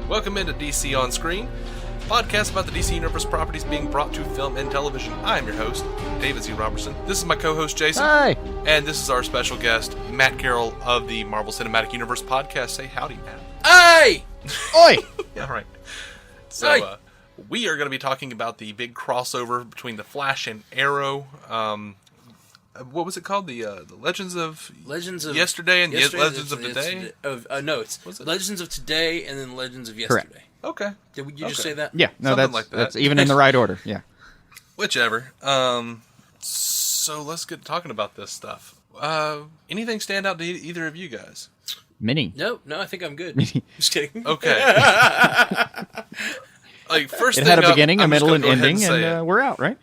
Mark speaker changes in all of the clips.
Speaker 1: Welcome into DC On Screen, podcast about the DC Universe properties being brought to film and television. I'm your host, David Z. Robertson. This is my co-host, Jason.
Speaker 2: Hi.
Speaker 1: And this is our special guest, Matt Carroll of the Marvel Cinematic Universe podcast. Say howdy, Matt.
Speaker 3: Hey!
Speaker 2: Oi!
Speaker 1: Yeah, all right. So, we are going to be talking about the big crossover between The Flash and Arrow. What was it called? The Legends of Yesterday and Legends of Today?
Speaker 3: No, it's Legends of Today and then Legends of
Speaker 2: Correct.
Speaker 3: Yesterday.
Speaker 1: Okay.
Speaker 3: Did you just say that?
Speaker 2: Yeah, no,
Speaker 1: Something like that.
Speaker 2: that's even in the right order, yeah.
Speaker 1: Whichever. So let's get talking about this stuff. Anything stand out to either of you guys?
Speaker 2: Mini.
Speaker 3: No, I think I'm good. Just kidding.
Speaker 1: Okay. First
Speaker 2: It
Speaker 1: thing
Speaker 2: had a
Speaker 1: up,
Speaker 2: beginning, a
Speaker 1: I'm just
Speaker 2: middle, and
Speaker 1: gonna go ahead
Speaker 2: ending,
Speaker 1: say
Speaker 2: and
Speaker 1: it.
Speaker 2: we're out, right?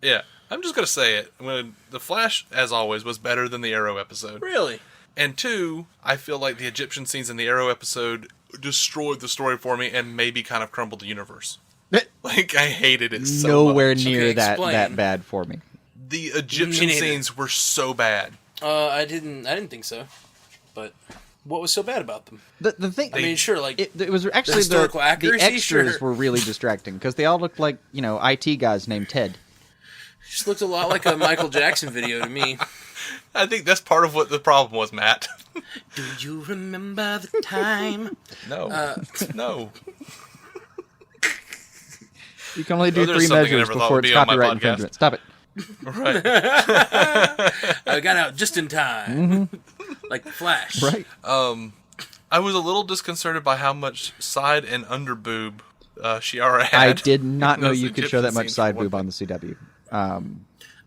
Speaker 1: Yeah. I'm just going to say it. When The Flash, as always, was better than the Arrow episode.
Speaker 3: Really?
Speaker 1: And two, I feel like the Egyptian scenes in the Arrow episode destroyed the story for me and maybe kind of crumbled the universe. I hated it so
Speaker 2: Nowhere
Speaker 1: much.
Speaker 2: near
Speaker 3: Okay,
Speaker 2: that
Speaker 3: explain.
Speaker 2: bad for me.
Speaker 1: The Egyptian scenes were so bad.
Speaker 3: I didn't think so. But what was so bad about them?
Speaker 2: The thing,
Speaker 3: I mean, sure, like
Speaker 2: it was actually
Speaker 3: historical
Speaker 2: the
Speaker 3: accuracy,
Speaker 2: extras
Speaker 3: sure.
Speaker 2: were really distracting because they all looked like IT guys named Ted.
Speaker 3: just looked a lot like a Michael Jackson video to me.
Speaker 1: I think that's part of what the problem was, Matt.
Speaker 3: Do you remember the time?
Speaker 1: No. No.
Speaker 2: You can only do
Speaker 1: there's
Speaker 2: 3
Speaker 1: something I
Speaker 2: measures
Speaker 1: never thought
Speaker 2: before
Speaker 1: would
Speaker 2: it's
Speaker 1: be on my
Speaker 2: copyright
Speaker 1: podcast.
Speaker 2: infringement. Stop it.
Speaker 1: Right.
Speaker 3: I got out just in time. Like the Flash.
Speaker 2: Right.
Speaker 1: I was a little disconcerted by how much side and under boob Shiara had.
Speaker 2: I did not know
Speaker 1: Those
Speaker 2: you could show
Speaker 1: Egyptian
Speaker 2: that much
Speaker 1: scenes
Speaker 2: side
Speaker 1: for one
Speaker 2: boob on the CW.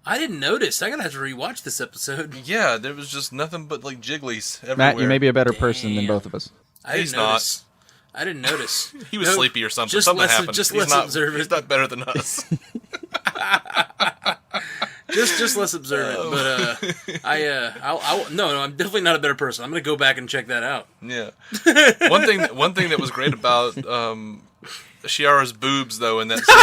Speaker 3: I didn't notice. I'm going to have to rewatch this episode.
Speaker 1: Yeah, there was just nothing but like jigglies everywhere.
Speaker 2: Matt, you may be a better person than
Speaker 3: Damn.
Speaker 2: both of us.
Speaker 3: I didn't
Speaker 1: He's not.
Speaker 3: notice. I didn't notice.
Speaker 1: He was
Speaker 3: No,
Speaker 1: sleepy or something.
Speaker 3: just
Speaker 1: Something
Speaker 3: less-
Speaker 1: happened.
Speaker 3: just
Speaker 1: he's
Speaker 3: less
Speaker 1: not,
Speaker 3: observant.
Speaker 1: He's not better than us.
Speaker 3: Just less observant. But I'm definitely not a better person. I'm going to go back and check that out.
Speaker 1: Yeah. One thing that was great about Shiara's boobs, though, in that scene,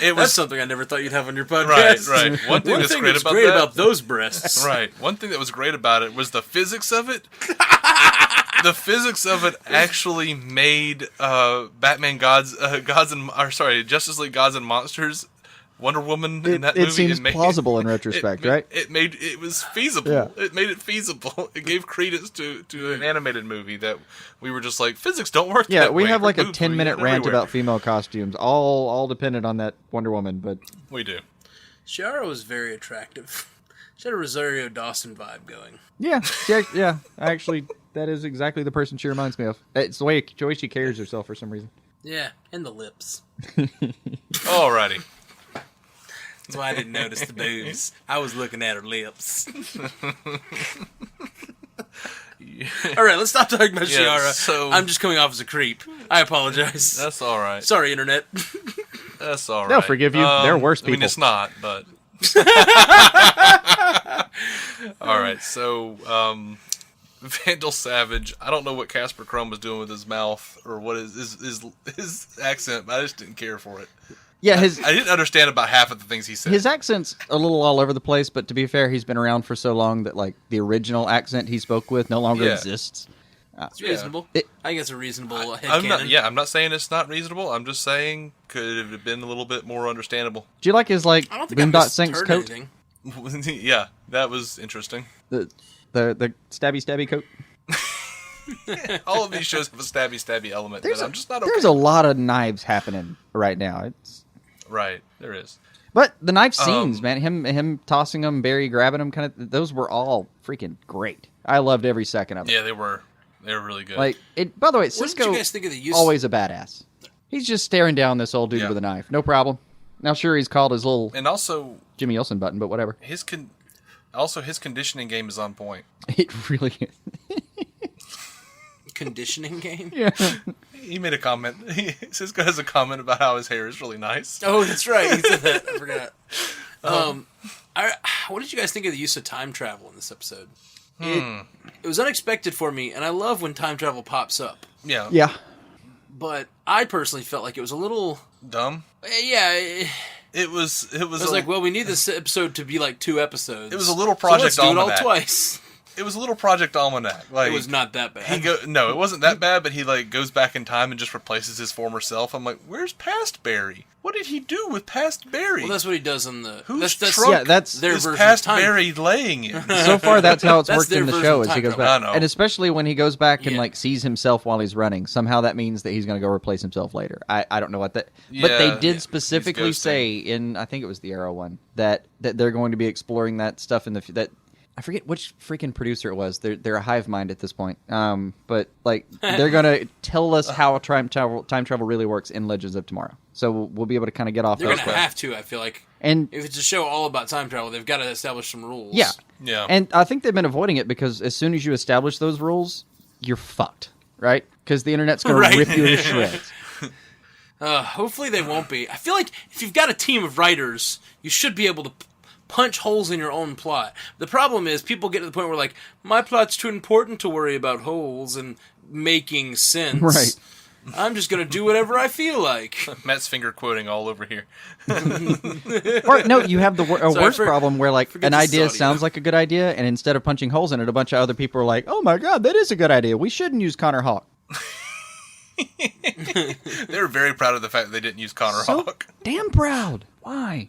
Speaker 1: it
Speaker 3: That's
Speaker 1: was
Speaker 3: something I never thought you'd have on your podcast.
Speaker 1: right. One thing that's great about
Speaker 3: great
Speaker 1: that,
Speaker 3: about those breasts.
Speaker 1: right. One thing that was great about it was the physics of it. The physics of it actually made Justice League Gods and Monsters, Wonder Woman in that movie.
Speaker 2: It seems plausible in retrospect, right?
Speaker 1: It was feasible.
Speaker 2: Yeah.
Speaker 1: It made it feasible. It gave credence to an animated movie that we were just like, physics don't work
Speaker 2: Yeah,
Speaker 1: that
Speaker 2: we
Speaker 1: way.
Speaker 2: have like a
Speaker 1: Boobs
Speaker 2: 10-minute
Speaker 1: are
Speaker 2: rant
Speaker 1: everywhere.
Speaker 2: about female costumes, all dependent on that Wonder Woman, but
Speaker 1: We do.
Speaker 3: Shiara was very attractive. She had a Rosario Dawson vibe going.
Speaker 2: yeah, actually, that is exactly the person she reminds me of. It's the way she carries herself for some reason.
Speaker 3: Yeah, and the lips.
Speaker 1: Alrighty.
Speaker 3: That's why I didn't notice the boobs. I was looking at her lips. All right, let's stop talking about
Speaker 1: Yeah,
Speaker 3: Shiara.
Speaker 1: so-
Speaker 3: I'm just coming off as a creep. I apologize.
Speaker 1: That's alright.
Speaker 3: Sorry, Internet.
Speaker 1: That's alright.
Speaker 2: They'll forgive you. They're worse
Speaker 1: I mean,
Speaker 2: people.
Speaker 1: it's not, but... Alright, so... Vandal Savage. I don't know what Casper Crumb was doing with his mouth or what his accent, but I just didn't care for it.
Speaker 2: Yeah,
Speaker 1: I didn't understand about half of the things he said.
Speaker 2: his accent's a little all over the place, but to be fair, he's been around for so long that like the original accent he spoke with no longer
Speaker 1: Yeah.
Speaker 2: exists.
Speaker 3: It's reasonable. I think it's a reasonable headcanon.
Speaker 1: I'm not saying it's not reasonable. I'm just saying could it have been a little bit more understandable.
Speaker 2: Do you like his like
Speaker 3: I don't think I
Speaker 2: Boondot Sinks
Speaker 3: misheard
Speaker 2: coat?
Speaker 3: anything.
Speaker 1: Yeah, that was interesting.
Speaker 2: The stabby coat.
Speaker 1: All of these shows have a stabby element that I'm just not okay.
Speaker 2: There's a lot of knives happening right now.
Speaker 1: Right, there is.
Speaker 2: But the knife scenes, man, him tossing them, Barry grabbing them, kind of, those were all freaking great. I loved every second of it.
Speaker 1: Yeah, they were really good.
Speaker 2: Like, by the way,
Speaker 3: What did
Speaker 2: Cisco
Speaker 3: you guys think of the use?
Speaker 2: always a badass. He's just staring down this old dude
Speaker 1: Yeah.
Speaker 2: with a knife, no problem. Now, sure, he's called his little
Speaker 1: and also
Speaker 2: Jimmy Olsen button, but whatever.
Speaker 1: his conditioning game is on point.
Speaker 2: It really is.
Speaker 3: Conditioning game?
Speaker 2: Yeah.
Speaker 1: He made a comment. Cisco has a comment about how his hair is really nice.
Speaker 3: Oh, that's right. He said that. I forgot. What did you guys think of the use of time travel in this episode? It was unexpected for me, and I love when time travel pops up.
Speaker 1: Yeah.
Speaker 2: Yeah.
Speaker 3: But I personally felt like it was a little...
Speaker 1: Dumb.
Speaker 3: Yeah,
Speaker 1: It was
Speaker 3: I was like, well, we need this episode to be like 2 episodes.
Speaker 1: It was a little
Speaker 3: so
Speaker 1: Project
Speaker 3: let's do it all
Speaker 1: Almanac.
Speaker 3: twice.
Speaker 1: It was a little Project Almanac. Like,
Speaker 3: it was not that bad.
Speaker 1: No, it wasn't that bad, but he like goes back in time and just replaces his former self. I'm like, where's past Barry? What did he do with past Barry?
Speaker 3: Well, that's what he does in the...
Speaker 1: Whose trunk
Speaker 2: that's
Speaker 3: their
Speaker 1: is
Speaker 3: version
Speaker 1: past
Speaker 3: of time.
Speaker 1: Barry laying in?
Speaker 2: So far, that's how it's
Speaker 3: That's
Speaker 2: worked
Speaker 3: their
Speaker 2: in the
Speaker 3: version
Speaker 2: show.
Speaker 3: of
Speaker 2: Is he
Speaker 3: time
Speaker 2: goes
Speaker 3: travel.
Speaker 2: back, and especially when he goes back and
Speaker 3: Yeah.
Speaker 2: like sees himself while he's running. Somehow that means that he's going to go replace himself later. I don't know what that. But
Speaker 1: Yeah,
Speaker 2: they did
Speaker 1: yeah.
Speaker 2: specifically
Speaker 1: He's ghosting.
Speaker 2: say in I think it was the Arrow one that they're going to be exploring that stuff in that. I forget which freaking producer it was. They're a hive mind at this point. But like they're gonna tell us how time travel really works in Legends of Tomorrow. So we'll be able to kind of get off.
Speaker 3: They're
Speaker 2: those
Speaker 3: going to have to, I feel like.
Speaker 2: And
Speaker 3: if it's a show all about time travel, they've got to establish some rules.
Speaker 2: yeah,
Speaker 1: Yeah.
Speaker 2: And I think they've been avoiding it because as soon as you establish those rules, you're fucked, right? Because the internet's going
Speaker 3: Right.
Speaker 2: to rip you to shreds.
Speaker 3: Hopefully they won't be. I feel like if you've got a team of writers, you should be able to punch holes in your own plot. The problem is people get to the point where like, my plot's too important to worry about holes and making sense.
Speaker 2: Right.
Speaker 3: I'm just going to do whatever I feel like.
Speaker 1: Matt's finger quoting all over here.
Speaker 2: Or no, you have the worst problem where like
Speaker 3: forget
Speaker 2: an
Speaker 3: this is
Speaker 2: idea
Speaker 3: audio.
Speaker 2: sounds like a good idea, and instead of punching holes in it, a bunch of other people are like, "Oh my god, that is a good idea. We shouldn't use Connor Hawk."
Speaker 1: They were very proud of the fact that they didn't use Connor
Speaker 2: So
Speaker 1: Hawk.
Speaker 2: damn proud. Why?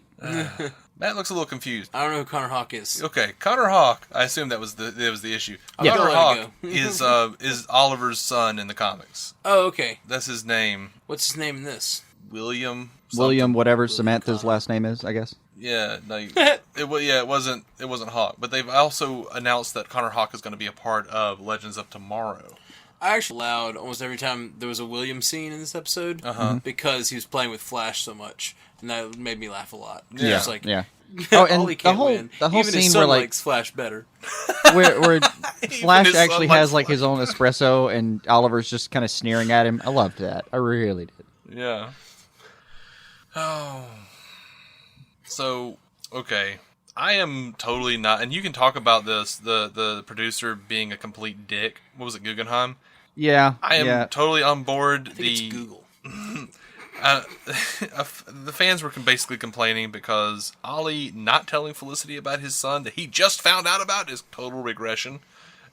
Speaker 1: Matt looks a little confused.
Speaker 3: I don't know who Connor Hawk is.
Speaker 1: Okay, Connor Hawk. I assume that was the issue.
Speaker 2: Yeah.
Speaker 1: Connor
Speaker 3: I'll let
Speaker 1: Hawk
Speaker 3: it
Speaker 1: is Oliver's son in the comics.
Speaker 3: Oh, okay.
Speaker 1: That's his name.
Speaker 3: What's his name in this?
Speaker 1: William.
Speaker 2: William, whatever Samantha's last name is, I guess.
Speaker 1: Yeah, no, it wasn't Hawk, but they've also announced that Connor Hawk is going to be a part of Legends of Tomorrow.
Speaker 3: I actually laughed almost every time there was a William scene in this episode because he was playing with Flash so much, and that made me laugh a lot.
Speaker 1: Yeah.
Speaker 3: It's like,
Speaker 2: Yeah. Oh, and
Speaker 3: Ollie can't win.
Speaker 2: the whole
Speaker 3: Even
Speaker 2: scene
Speaker 3: his son
Speaker 2: where like
Speaker 3: likes Flash better.
Speaker 2: where Flash
Speaker 1: his son
Speaker 2: actually
Speaker 1: likes
Speaker 2: has like
Speaker 1: Flash.
Speaker 2: his own espresso, and Oliver's just kind of sneering at him. I loved that. I really did.
Speaker 1: Yeah. Oh. So, okay. I am totally not, and you can talk about this, the producer being a complete dick. What was it, Guggenheim?
Speaker 2: Yeah.
Speaker 1: I am
Speaker 2: yeah.
Speaker 1: totally on board.
Speaker 3: I think it's Google.
Speaker 1: The fans were basically complaining because Ollie not telling Felicity about his son that he just found out about is total regression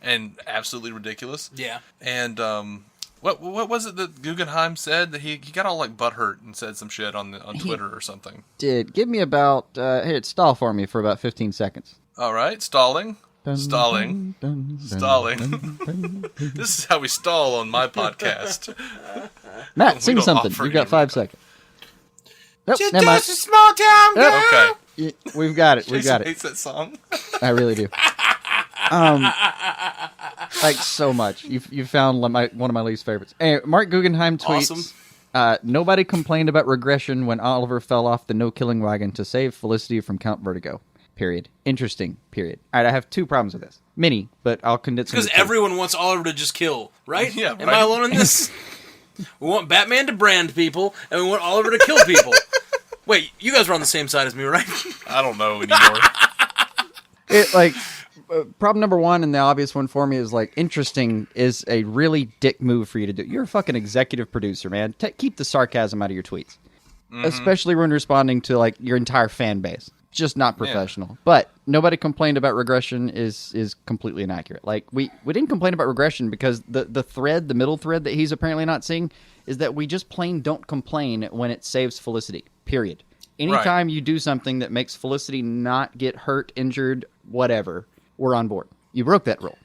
Speaker 1: and absolutely ridiculous.
Speaker 3: Yeah.
Speaker 1: And what was it that Guggenheim said that he got all like butthurt and said some shit on Twitter or something?
Speaker 2: Did give me about here, stall for me for about 15 seconds.
Speaker 1: All right, stalling. Stalling.
Speaker 2: Dun, dun,
Speaker 1: Stalling.
Speaker 2: dun.
Speaker 1: This is how we stall on my podcast.
Speaker 2: Matt, sing
Speaker 1: don't
Speaker 2: something.
Speaker 1: offer
Speaker 2: You've got
Speaker 1: any
Speaker 2: 5
Speaker 1: of
Speaker 2: seconds. Nope,
Speaker 3: Just
Speaker 2: never mind.
Speaker 3: a small town girl.
Speaker 1: Okay.
Speaker 2: We've got it. We've
Speaker 1: Jason
Speaker 2: got it.
Speaker 1: hates that song.
Speaker 2: I really do. Like so much. You found one of my least favorites. Anyway, Mark Guggenheim tweets.
Speaker 3: Awesome.
Speaker 2: Nobody complained about regression when Oliver fell off the no-killing wagon to save Felicity from Count Vertigo. Period. Interesting. Period. All right, I have 2 problems with this. Many, but I'll condense them.
Speaker 3: Because
Speaker 2: to 2.
Speaker 3: everyone wants Oliver to just kill, right?
Speaker 1: Yeah,
Speaker 3: Am
Speaker 1: right.
Speaker 3: I alone in this? We want Batman to brand people, and we want Oliver to kill people. Wait, you guys were on the same side as me, right?
Speaker 1: I don't know anymore.
Speaker 2: Problem number 1, and the obvious one for me, is like interesting is a really dick move for you to do. You're a fucking executive producer, man. Keep the sarcasm out of your tweets, especially when responding to like your entire fan base. Just not professional. Yeah. But nobody complained about regression is completely inaccurate. Like we didn't complain about regression because the middle thread that he's apparently not seeing is that we just plain don't complain when it saves Felicity. Period. Anytime you do something that makes Felicity not get hurt, injured, whatever, we're on board. You broke that rule.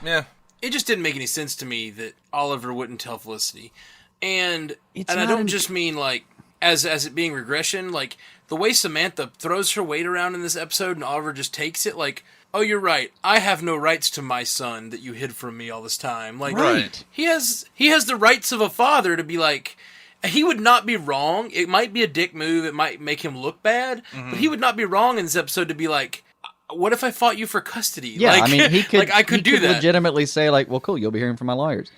Speaker 1: Yeah.
Speaker 3: It just didn't make any sense to me that Oliver wouldn't tell Felicity. And I don't just mean like as it being regression, like the way Samantha throws her weight around in this episode and Oliver just takes it like, oh, you're right. I have no rights to my son that you hid from me all this time. Like,
Speaker 1: right.
Speaker 3: He has the rights of a father to be like, he would not be wrong. It might be a dick move. It might make him look bad, but he would not be wrong in this episode to be like, what if I fought you for custody?
Speaker 2: Yeah,
Speaker 3: like,
Speaker 2: I mean, he could.
Speaker 3: Like, I could do that.
Speaker 2: Legitimately say like, well, cool, you'll be hearing from my lawyers.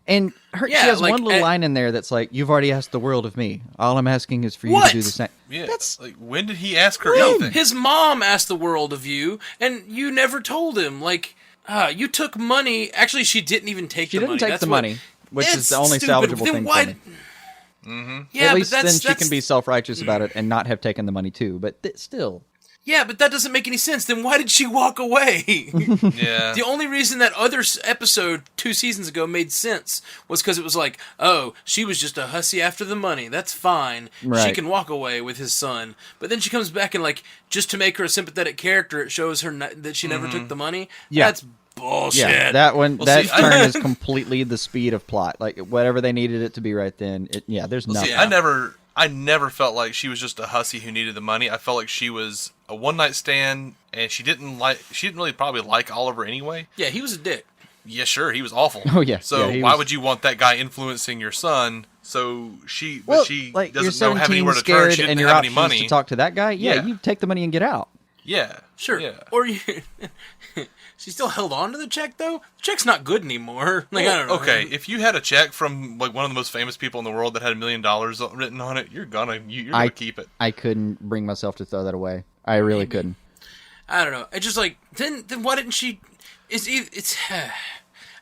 Speaker 2: And she has like, one little line in there that's like, you've already asked the world of me. All I'm asking is for you to do the same.
Speaker 1: Yeah.
Speaker 2: That's
Speaker 1: like, when did he ask her anything?
Speaker 3: His mom asked the world of you, and you never told him. Like, you took money. Actually, she didn't even take the money.
Speaker 2: She didn't take the money, which is the only
Speaker 3: stupid.
Speaker 2: salvageable
Speaker 3: Then
Speaker 2: thing
Speaker 3: why...
Speaker 2: for me.
Speaker 1: Mm-hmm.
Speaker 3: Yeah,
Speaker 2: at least
Speaker 3: but
Speaker 2: then she can be self-righteous about it and not have taken the money too. But still.
Speaker 3: Yeah, but that doesn't make any sense. Then why did she walk away?
Speaker 1: Yeah.
Speaker 3: The only reason that other episode 2 seasons ago made sense was because it was like, oh, she was just a hussy after the money. That's fine.
Speaker 2: Right.
Speaker 3: She can walk away with his son. But then she comes back and, like, just to make her a sympathetic character, it shows her that she never took the money.
Speaker 2: Yeah.
Speaker 3: That's bullshit.
Speaker 2: Yeah, that one, that
Speaker 1: see,
Speaker 2: turn is completely the speed of plot. Like, whatever they needed it to be right then. There's nothing.
Speaker 1: See, I never felt like she was just a hussy who needed the money. I felt like she was a one-night stand, and she didn't really probably like Oliver anyway.
Speaker 3: Yeah, he was a dick.
Speaker 1: Yeah, sure, he was awful.
Speaker 2: Oh, yeah.
Speaker 1: So
Speaker 2: Yeah,
Speaker 1: why would you want that guy influencing your son? So she
Speaker 2: Well,
Speaker 1: she
Speaker 2: like, you're
Speaker 1: doesn't have
Speaker 2: 17,
Speaker 1: anywhere to turn.
Speaker 2: scared,
Speaker 1: She didn't
Speaker 2: and your
Speaker 1: have any
Speaker 2: options
Speaker 1: money.
Speaker 2: to talk to that guy. Yeah,
Speaker 1: Yeah.
Speaker 2: you take the money and get out.
Speaker 1: Yeah,
Speaker 3: Sure.
Speaker 1: Yeah.
Speaker 3: Or you... She still held on to the check, though? The check's not good anymore. Like, I don't know.
Speaker 1: Okay, if you had a check from like one of the most famous people in the world that had $1 million written on it, you're gonna keep it.
Speaker 2: I couldn't bring myself to throw that away. I really couldn't.
Speaker 3: I don't know. It's just like, then why didn't she... It's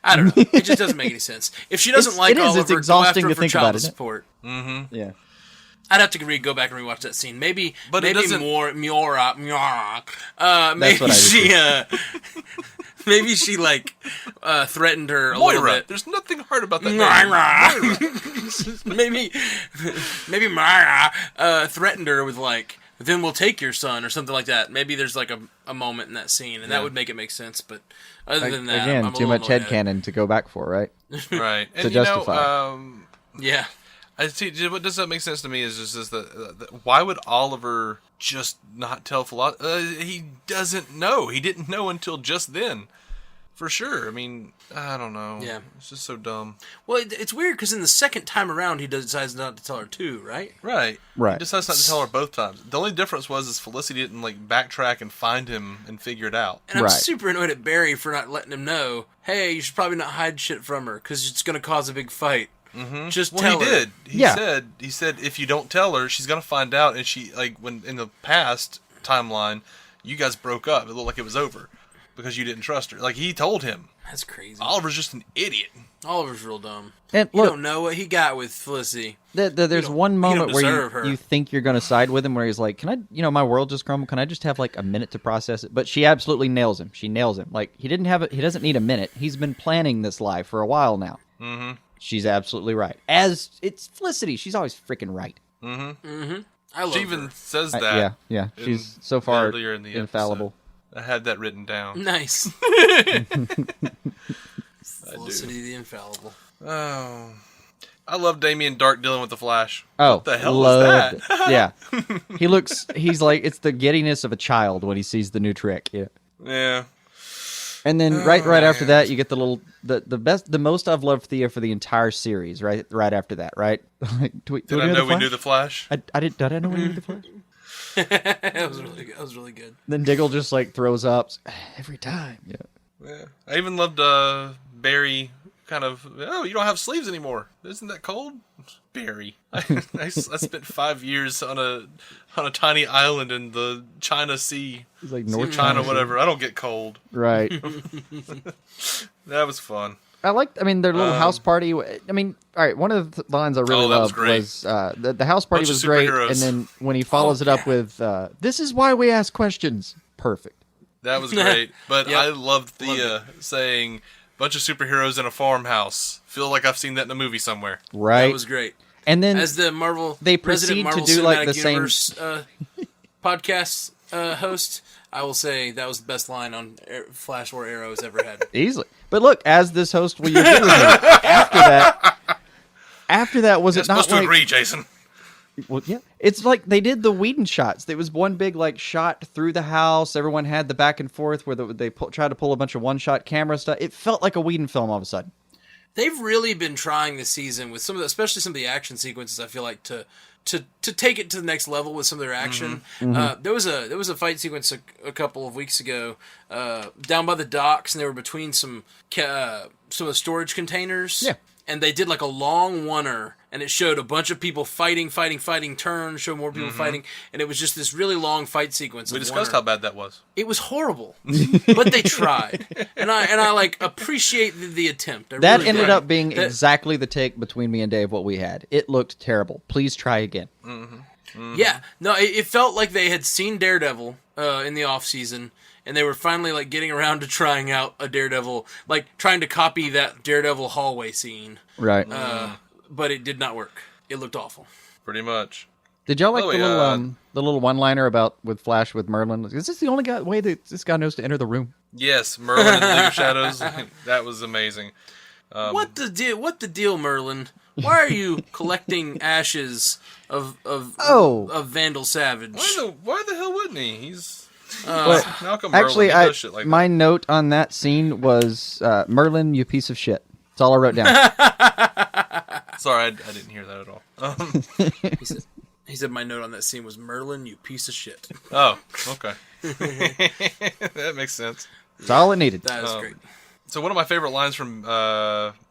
Speaker 3: I don't know. It just doesn't make any sense. If she doesn't like Oliver,
Speaker 2: it's exhausting
Speaker 3: go after
Speaker 2: to
Speaker 3: for
Speaker 2: think
Speaker 3: child
Speaker 2: about it.
Speaker 3: support.
Speaker 1: Mm-hmm.
Speaker 2: Yeah.
Speaker 3: I'd have to go back and rewatch that scene. Maybe
Speaker 1: But it doesn't-
Speaker 3: maybe
Speaker 2: That's what I
Speaker 3: she maybe she like threatened her a little
Speaker 1: Moira,
Speaker 3: bit.
Speaker 1: there's nothing hard about that name.
Speaker 3: maybe Mara threatened her with like, then we'll take your son or something like that. Maybe there's like a moment in that scene, and that would make it make sense. But other than that,
Speaker 2: Again,
Speaker 3: I'm a
Speaker 2: too
Speaker 3: little
Speaker 2: much
Speaker 3: annoyed at it.
Speaker 2: headcanon to go back for, right?
Speaker 1: Right. And
Speaker 2: To justify.
Speaker 3: Yeah.
Speaker 1: I see. What does that make sense to me is just that why would Oliver just not tell he doesn't know. He didn't know until just then. For sure. I mean, I don't know.
Speaker 3: Yeah.
Speaker 1: It's just so dumb.
Speaker 3: Well, it's weird because in the second time around, he decides not to tell her too, right?
Speaker 1: Right.
Speaker 2: Right.
Speaker 1: He decides not to tell her both times. The only difference was Felicity didn't like backtrack and find him and figure it out.
Speaker 3: And I'm
Speaker 2: Right.
Speaker 3: super annoyed at Barry for not letting him know, hey, you should probably not hide shit from her because it's going to cause a big fight. Mm-hmm. Just tell
Speaker 1: He
Speaker 3: her.
Speaker 1: did.
Speaker 2: Yeah.
Speaker 1: He said if you don't tell her, she's gonna find out. And she when in the past timeline, you guys broke up. It looked like it was over because you didn't trust her. Like he told him.
Speaker 3: That's crazy.
Speaker 1: Oliver's just an idiot.
Speaker 3: Oliver's real dumb.
Speaker 2: And
Speaker 3: You
Speaker 2: look,
Speaker 3: don't know what he got with Felicity.
Speaker 2: there's one
Speaker 3: you
Speaker 2: moment
Speaker 3: don't
Speaker 2: where
Speaker 3: deserve her.
Speaker 2: you think you're going to side with him, where he's like, "Can I? My world just crumbled. Can I just have like a minute to process it?" But she absolutely nails him. She nails him. Like he doesn't need a minute. He's been planning this lie for a while now. Mm-hmm. She's absolutely right. As it's Felicity, she's always freaking right.
Speaker 3: I love
Speaker 1: She even
Speaker 3: her.
Speaker 1: says that.
Speaker 2: Yeah. She's so far
Speaker 1: earlier in the
Speaker 2: infallible.
Speaker 1: episode. I had that written down.
Speaker 3: Nice. Felicity the Infallible.
Speaker 1: Oh, I love Damien Dark dealing with the Flash.
Speaker 2: Oh,
Speaker 1: what the hell
Speaker 2: loved
Speaker 1: was that?
Speaker 2: it. Yeah, he's like, it's the giddiness of a child when he sees the new trick. Yeah.
Speaker 1: Yeah.
Speaker 2: And then right after that, you get the most I've loved Thea for the entire series. Right after that, right? Like,
Speaker 1: Did I know we knew the Flash?
Speaker 2: Did I know we knew the Flash?
Speaker 3: That was really good.
Speaker 2: Then Diggle just like throws up every time. Yeah.
Speaker 1: Yeah. I even loved Barry. Kind of. Oh, you don't have sleeves anymore. Isn't that cold? Barry. I spent 5 years on a tiny island in the China Sea.
Speaker 2: He's like
Speaker 1: North China, whatever. I don't get cold.
Speaker 2: Right.
Speaker 1: That was fun.
Speaker 2: Their little house party. I mean, all right, one of the lines I really loved was the house party
Speaker 1: Bunch of
Speaker 2: was great,
Speaker 1: superheroes.
Speaker 2: and then when he follows it up with, "This is why we ask questions." Perfect.
Speaker 1: That was great. But
Speaker 3: Yep.
Speaker 1: I loved Thea saying, "Bunch of superheroes in a farmhouse." Feel like I've seen that in a movie somewhere.
Speaker 2: Right.
Speaker 3: That was great.
Speaker 2: And then
Speaker 3: As the
Speaker 2: they
Speaker 3: Resident
Speaker 2: proceed
Speaker 3: Marvel
Speaker 2: to do like
Speaker 3: Cinematic
Speaker 2: the same
Speaker 3: Universe, podcast host, I will say that was the best line on Flash or Arrow has ever had.
Speaker 2: easily. But look, as this host, will you agree with me? After that, was
Speaker 1: You're
Speaker 2: it not
Speaker 1: supposed to
Speaker 2: like?
Speaker 1: agree, Jason.
Speaker 2: Well, yeah, it's like they did the Whedon shots. There was one big like shot through the house. Everyone had the back and forth where they tried to pull a bunch of one-shot camera stuff. It felt like a Whedon film all of a sudden.
Speaker 3: They've really been trying this season with especially some of the action sequences. I feel like to take it to the next level with some of their action. There was a fight sequence a couple of weeks ago down by the docks, and they were between some of the storage containers.
Speaker 2: Yeah.
Speaker 3: And they did like a long oneer, and it showed a bunch of people fighting, turn, show more people fighting, and it was just this really long fight sequence.
Speaker 1: We discussed how bad that was.
Speaker 3: It was horrible, but they tried, and I like appreciate the attempt. I
Speaker 2: That
Speaker 3: really
Speaker 2: ended
Speaker 3: did.
Speaker 2: up being exactly the take between me and Dave. What we had, it looked terrible. Please try again.
Speaker 1: Mm-hmm.
Speaker 3: Yeah, no, it felt like they had seen Daredevil in the off season, and they were finally like getting around to trying out a Daredevil, like trying to copy that Daredevil hallway scene.
Speaker 2: Right.
Speaker 3: But it did not work. It looked awful.
Speaker 1: Pretty much.
Speaker 2: Did y'all like the little one-liner about with Flash with Merlin? Is this the only way that this guy knows to enter the room?
Speaker 1: Yes, Merlin in the League of Shadows. That was amazing.
Speaker 3: What the deal, Merlin? Why are you collecting ashes of Vandal Savage?
Speaker 1: Why the hell wouldn't he? He's Malcolm
Speaker 2: actually,
Speaker 1: Merlin. He does shit like
Speaker 2: my
Speaker 1: that.
Speaker 2: note on that scene was Merlin, you piece of shit. That's all I wrote down.
Speaker 1: Sorry, I didn't hear that at all.
Speaker 3: He said my note on that scene was Merlin, you piece of shit.
Speaker 1: Oh, okay. That makes sense.
Speaker 2: That's all it needed.
Speaker 3: That is great.
Speaker 1: So one of my favorite lines from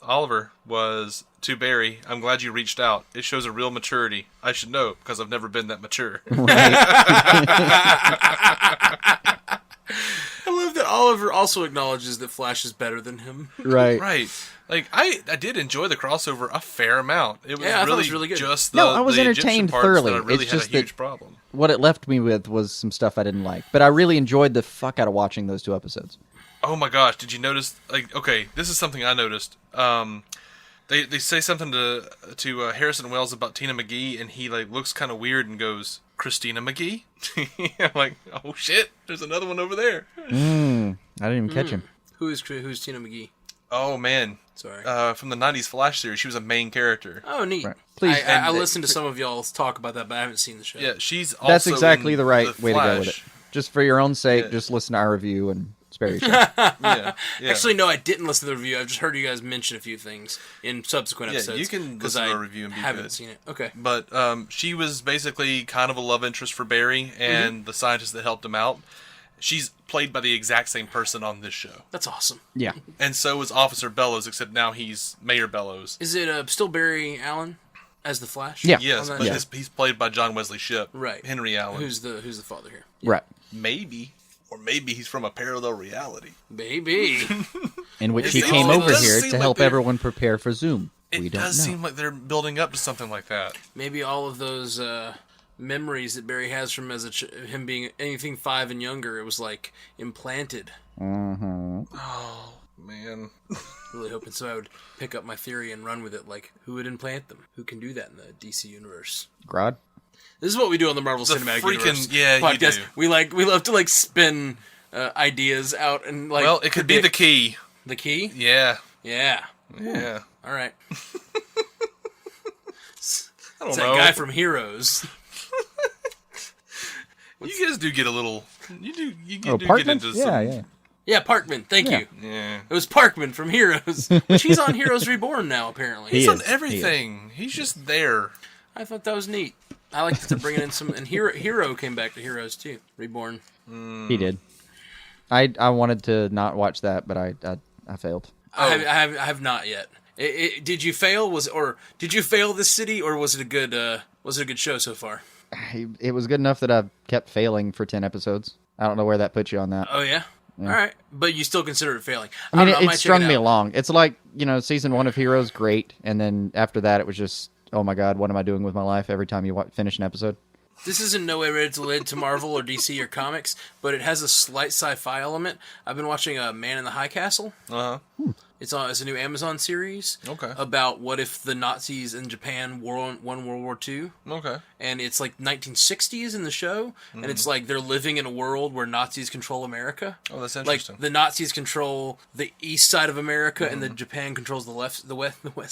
Speaker 1: Oliver was to Barry, "I'm glad you reached out. It shows a real maturity. I should know because I've never been that mature."
Speaker 3: I love that Oliver also acknowledges that Flash is better than him.
Speaker 2: Right.
Speaker 1: Right. Like, I did enjoy the crossover a fair amount. It was,
Speaker 3: I thought it was really good.
Speaker 1: Just
Speaker 2: I was
Speaker 1: the
Speaker 2: entertained
Speaker 1: Egyptian parts
Speaker 2: thoroughly.
Speaker 1: that I really
Speaker 2: It's
Speaker 1: had
Speaker 2: just
Speaker 1: a huge
Speaker 2: that
Speaker 1: problem.
Speaker 2: what it left me with was some stuff I didn't like. But I really enjoyed the fuck out of watching those 2 episodes.
Speaker 1: Oh my gosh, did you notice, like, okay, this is something I noticed. They say something to Harrison Wells about Tina McGee, and he, like, looks kind of weird and goes, "Christina McGee?" I'm like, oh shit, there's another one over there.
Speaker 2: I didn't even catch him.
Speaker 3: Who's Tina McGee?
Speaker 1: Oh man.
Speaker 3: Sorry.
Speaker 1: From the 90s Flash series, she was a main character.
Speaker 3: Oh, neat.
Speaker 2: Right. Please.
Speaker 3: I listened to some of y'all's talk about that, but I haven't seen the show.
Speaker 1: Yeah, she's also
Speaker 2: That's exactly
Speaker 1: in
Speaker 2: the right
Speaker 1: the
Speaker 2: way to go with it.
Speaker 1: Flash.
Speaker 2: Just for your own sake,
Speaker 1: Yeah.
Speaker 2: just listen to our review and spare yourself.
Speaker 1: Yeah.
Speaker 3: Actually, no, I didn't listen to the review. I've just heard you guys mention a few things in subsequent
Speaker 1: Yeah,
Speaker 3: episodes.
Speaker 1: you can
Speaker 3: 'cause
Speaker 1: listen to
Speaker 3: I
Speaker 1: a review and be
Speaker 3: haven't
Speaker 1: good.
Speaker 3: seen it. Okay.
Speaker 1: But she was basically kind of a love interest for Barry and the scientist that helped him out. She's played by the exact same person on this show.
Speaker 3: That's awesome.
Speaker 2: Yeah.
Speaker 1: And so is Officer Bellows, except now he's Mayor Bellows.
Speaker 3: Is it still Barry Allen as the Flash?
Speaker 2: Yeah.
Speaker 1: Yes,
Speaker 3: On
Speaker 1: but
Speaker 3: that show?
Speaker 1: he's played by John Wesley Shipp.
Speaker 3: Right.
Speaker 1: Henry Allen.
Speaker 3: Who's the father here?
Speaker 2: Right.
Speaker 1: Maybe. Or maybe he's from a parallel reality.
Speaker 3: Baby.
Speaker 2: In which
Speaker 1: It
Speaker 2: he
Speaker 1: seems-
Speaker 2: came
Speaker 1: it
Speaker 2: over
Speaker 1: does
Speaker 2: here
Speaker 1: seem
Speaker 2: to
Speaker 1: like
Speaker 2: help
Speaker 1: they're-
Speaker 2: everyone prepare for Zoom. We
Speaker 1: It
Speaker 2: don't
Speaker 1: does
Speaker 2: know.
Speaker 1: seem like they're building up to something like that.
Speaker 3: Maybe all of those memories that Barry has from him being anything 5 and younger, it was like implanted.
Speaker 1: Oh, man.
Speaker 3: Really hoping so I would pick up my theory and run with it. Like, who would implant them? Who can do that in the DC universe?
Speaker 2: Grodd?
Speaker 3: This is what we do on the Marvel Cinematic Universe podcast.
Speaker 1: You do.
Speaker 3: We love to like spin ideas out and like.
Speaker 1: Well, it could be the key.
Speaker 3: The key.
Speaker 1: Yeah.
Speaker 3: Yeah.
Speaker 1: Yeah.
Speaker 3: All right.
Speaker 1: I don't
Speaker 3: It's
Speaker 1: know.
Speaker 3: that guy from Heroes.
Speaker 1: You guys do get a little. You do get
Speaker 2: Parkman?
Speaker 1: into some.
Speaker 2: Yeah.
Speaker 3: Yeah, Parkman. Thank
Speaker 2: Yeah.
Speaker 3: you.
Speaker 1: Yeah.
Speaker 3: It was Parkman from Heroes, which he's on Heroes Reborn now. Apparently,
Speaker 2: He
Speaker 1: He's on
Speaker 2: is.
Speaker 1: everything. He's just there.
Speaker 3: I thought that was neat. I like to bring in some. And Hero came back to Heroes too. Reborn.
Speaker 2: He did. I wanted to not watch that, but I failed.
Speaker 3: I have not yet. Did you fail? Did you fail this city, or was it a good show so far?
Speaker 2: It was good enough that I've kept failing for 10 episodes. I don't know where that puts you on that.
Speaker 3: Oh yeah. All right, but you still consider it failing.
Speaker 2: I mean,
Speaker 3: don't know,
Speaker 2: it strung me
Speaker 3: out.
Speaker 2: along. It's like, season 1 of Heroes, great. And then after that, it was just, oh my God, what am I doing with my life every time you finish an episode?
Speaker 3: This is in no way related to Marvel or DC or comics, but it has a slight sci-fi element. I've been watching Man in the High Castle.
Speaker 1: Uh huh.
Speaker 3: It's a new Amazon series.
Speaker 1: Okay.
Speaker 3: About what if the Nazis in Japan won World War II.
Speaker 1: Okay.
Speaker 3: And it's like 1960s in the show, and it's like they're living in a world where Nazis control America.
Speaker 1: Oh, that's interesting.
Speaker 3: Like the Nazis control the east side of America, and the Japan controls the west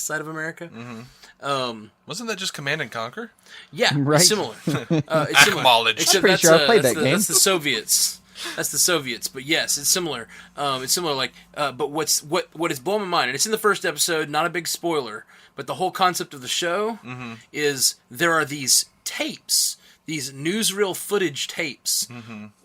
Speaker 3: side of America.
Speaker 1: Wasn't that just Command and Conquer?
Speaker 3: Yeah,
Speaker 2: Right.
Speaker 3: it's similar. It's similar.
Speaker 1: Acknowledged.
Speaker 3: Except
Speaker 2: I'm pretty
Speaker 3: that's,
Speaker 2: sure I played that game.
Speaker 3: That's the Soviets. That's the Soviets, but yes, it's similar. It's similar, like, but what is blowing my mind, and it's in the first episode, not a big spoiler, but the whole concept of the show is there are these tapes, these newsreel footage tapes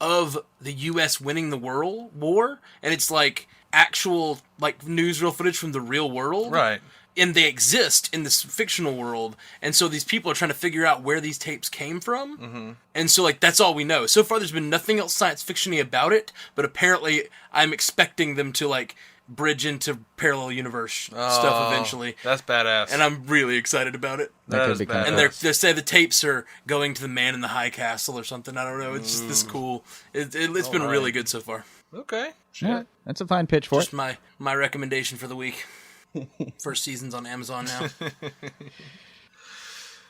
Speaker 3: of the U.S. winning the World War, and it's like actual like newsreel footage from the real world,
Speaker 1: Right.
Speaker 3: and they exist in this fictional world, and so these people are trying to figure out where these tapes came from, and so like that's all we know. So far, there's been nothing else science fiction-y about it, but apparently, I'm expecting them to like bridge into parallel universe stuff eventually.
Speaker 1: That's badass,
Speaker 3: and I'm really excited about it.
Speaker 2: That could be badass.
Speaker 3: And they say the tapes are going to the man in the high castle or something. I don't know. It's just this cool. It's been really good so far.
Speaker 1: Okay,
Speaker 2: yeah, that's a fine pitch for
Speaker 3: just it. my recommendation for the week. First season's on Amazon now.